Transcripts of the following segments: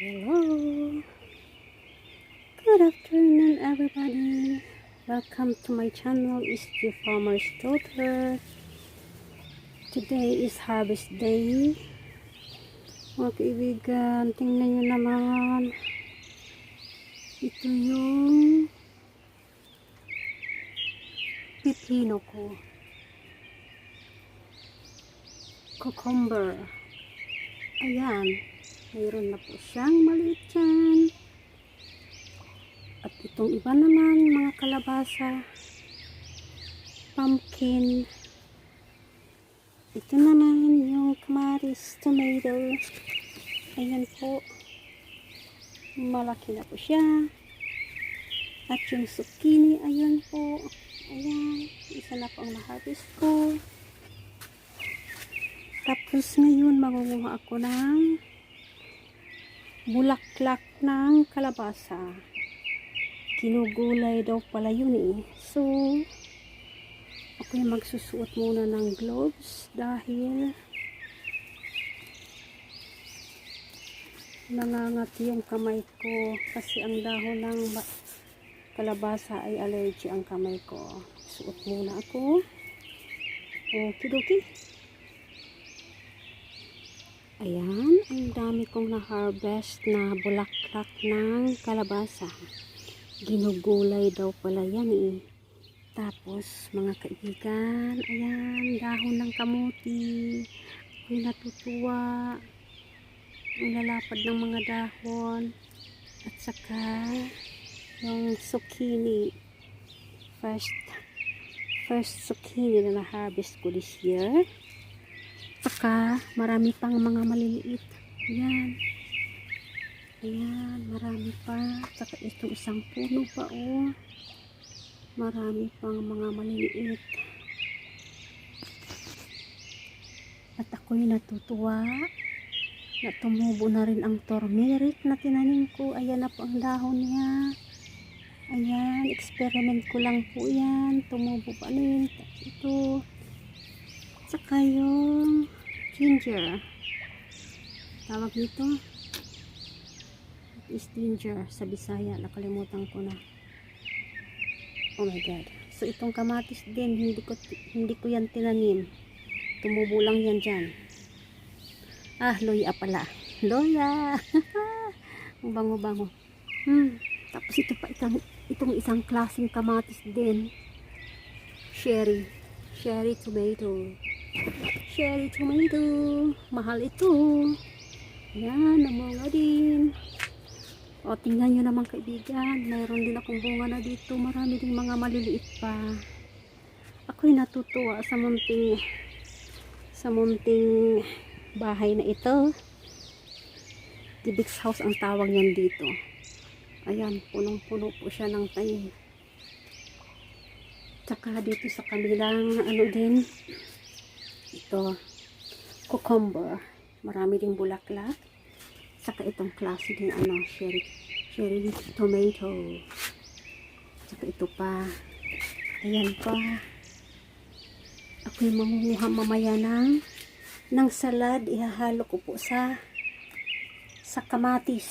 Hello, good afternoon everybody. Welcome to my channel, is the Farmer's Daughter. Today is harvest day. Mga kaibigan, tingnan nyo naman. Ito yung pipino ko. Cucumber. Ayan. Mayroon na po siyang maliit dyan. At itong iba naman, mga kalabasa, pumpkin. Ito naman yung kamatis, tomato. Ayan po. Malaki na po siya. At yung zucchini, ayan po. Ayan. Isa na po ang na-harvest ko. Tapos ngayon, mangunguha ako ng bulaklak ng kalabasa. Kinugulay daw pala yun eh. So, ako yung magsusuot muna ng gloves dahil nangangati yung kamay ko kasi ang dahon ng kalabasa ay allergy ang kamay ko. Suot muna ako. Okidoki. Ayan, ang dami kong na-harvest na bulaklak ng kalabasa. Ginugulay daw pala yan eh. Tapos, mga kaibigan, ayan, dahon ng kamuti. Ako'y natutuwa. Ang lalapad ng mga dahon. At saka, yung zucchini. First zucchini na na-harvest ko this year. Saka marami pang mga maliliit. Ayan. Ayan, marami pa. Saka itong isang puno pa oh. Marami pang mga maliliit. At ako'y natutuwa na tumubo na rin ang turmeric na tinanim ko. Ayan na po ang dahon niya. Ayan, experiment ko lang po yan. Tumubo pa rin. Ito. Saka yung ginger. Tawag nito is ginger sa Bisaya. Nakalimutan ko na. Oh my god. So itong kamatis din, hindi ko yan tinanim. Tumubo lang yan dyan. Loya pala. Loya. Ang bango-bango. Tapos ito pa itong isang klaseng kamatis din. Cherry tomato. Cherry tomato. Mahal ito. Yan, namunga din. O, tingnan nyo naman kaibigan. Mayroon din akong bunga na dito. Marami din mga maliliit pa. Ako'y natutuwa sa munting bahay na ito. Tibix house ang tawag niyan dito. Ayan, punong-puno po siya ng tanim. Tsaka dito sa kabilang din. Ito, cucumber. Marami ding bulaklak. Saka itong klase din cherry tomato. Saka ito pa. Ayan pa. Ako'y mangunguha mamaya ng salad. Ihahalo ko po sa kamatis.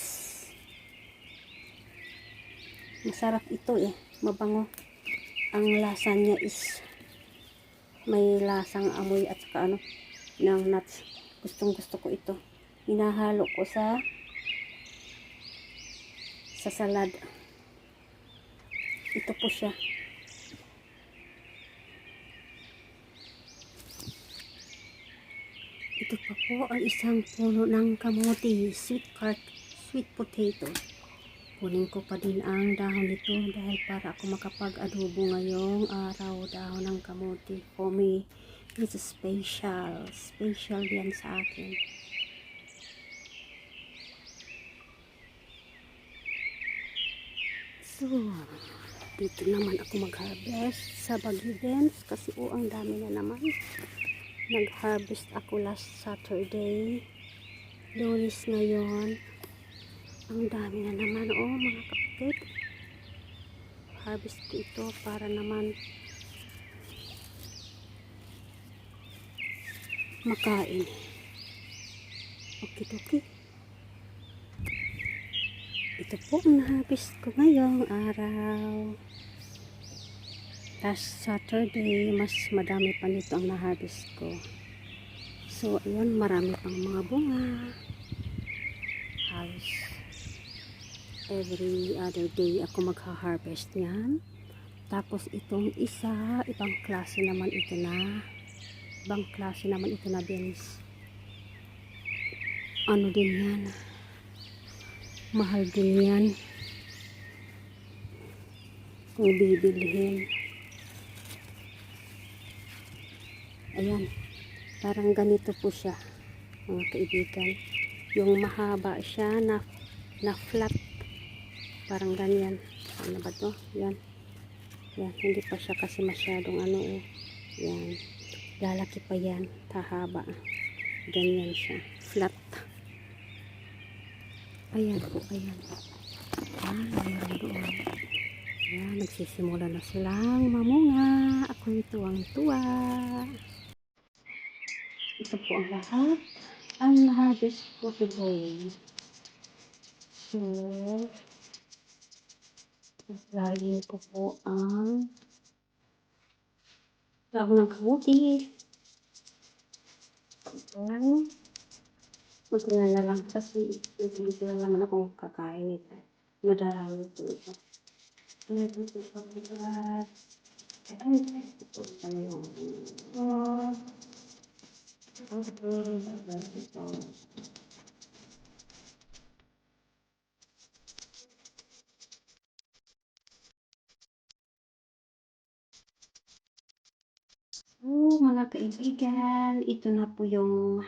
Masarap ito eh. Mabango. Ang lasa niya is may lasang amoy at saka ng nuts. Gustong gusto ko ito. Hinahalo ko sa salad. Ito po siya. Ito pa po ang isang puno ng kamote, sweet potato. Kunin ko pa din ang dahon nito dahil para ako makapag-adobo ngayong araw. Dahon ng kamote for me is special yan sa akin. So, dito naman ako mag-harvest sa Bagidens kasi ang dami na naman. Nag-harvest ako last Saturday. Lunes ngayon. Ang dami na naman mga kapatid. Harvest ko ito para naman makain. Okay. Ito po ang na-harvest ko ngayong araw. Last Saturday, mas madami pa nito ang na-harvest ko. So, ayun, marami pang mga bunga. Halos every other day ako magha-harvest niyan. Tapos itong isa, ibang klase naman ito na. Ibang klase naman ito na beans. Ano din yan? Mahal din yan. Kung bibilihin. Ayan. Parang ganito po siya, mga kaibigan. Yung mahaba siya na flat. Parang ganyan. Ano ba to? Yan. Yan. Hindi pa siya kasi masyadong ano eh. Yan. Lalaki pa yan. Tahaba. Ganyan siya. Flat. Ayan po. Ayan. Mayroon doon. Ayan. Nagsisimula na silang mamunga. Ako'y tuwang-tuwa. Ito po ang lahat. Ang na-harvest ko today. So, lagyan ko po ang dahon ng kamuti. Ayan. Magkala na lang kasi hindi sila naman akong kakain ito. Madarami ito ito. Ayan ito pa lahat. Ayan ito pa yung mga kaibigan, ito na po yung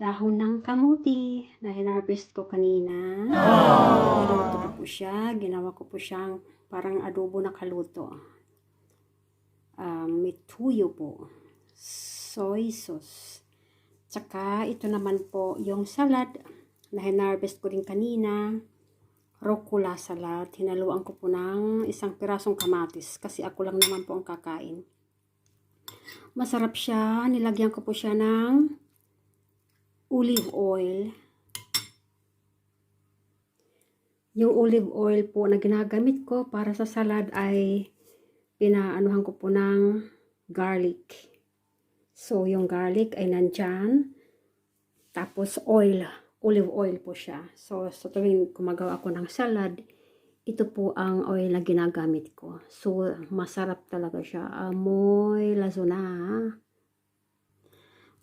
dahon ng kamuti na hinarvest ko kanina. Niluto ko po siya. Ginawa ko po siyang parang adobo na kaluto. May tuyo po. Soy sauce. Tsaka ito naman po yung salad na hinarvest ko din kanina. Rucola salad. Hinaluan ko po ng isang pirasong kamatis kasi ako lang naman po ang kakain. Masarap siya. Nilagyan ko po siya ng olive oil. Yung olive oil po na ginagamit ko para sa salad ay pinaanuhan ko po ng garlic. So, yung garlic ay nandyan. Tapos oil. Olive oil po siya. So, sa tuwing gumagawa ako ng salad, ito po ang oil na ginagamit ko. So, masarap talaga siya. Amoy laso na.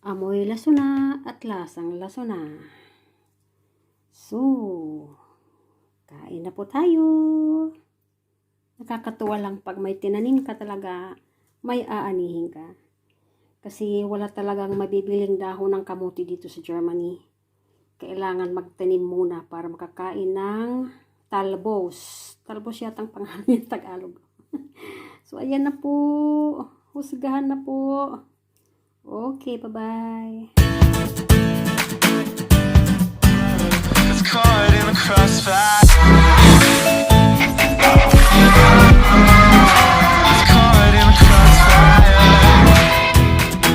Amoy laso na at lasang laso na. So, kain na po tayo. Nakakatuwa lang pag may tinanim ka talaga, may aanihin ka. Kasi wala talagang mabibiling dahon ng kamuti dito sa Germany. Kailangan magtanim muna para makakain ng talbos. Talbos yatang pangalan ng Tagalog. So, ayan na po. Husgahan na po. Okay, bye-bye. It's caught in the crossfire.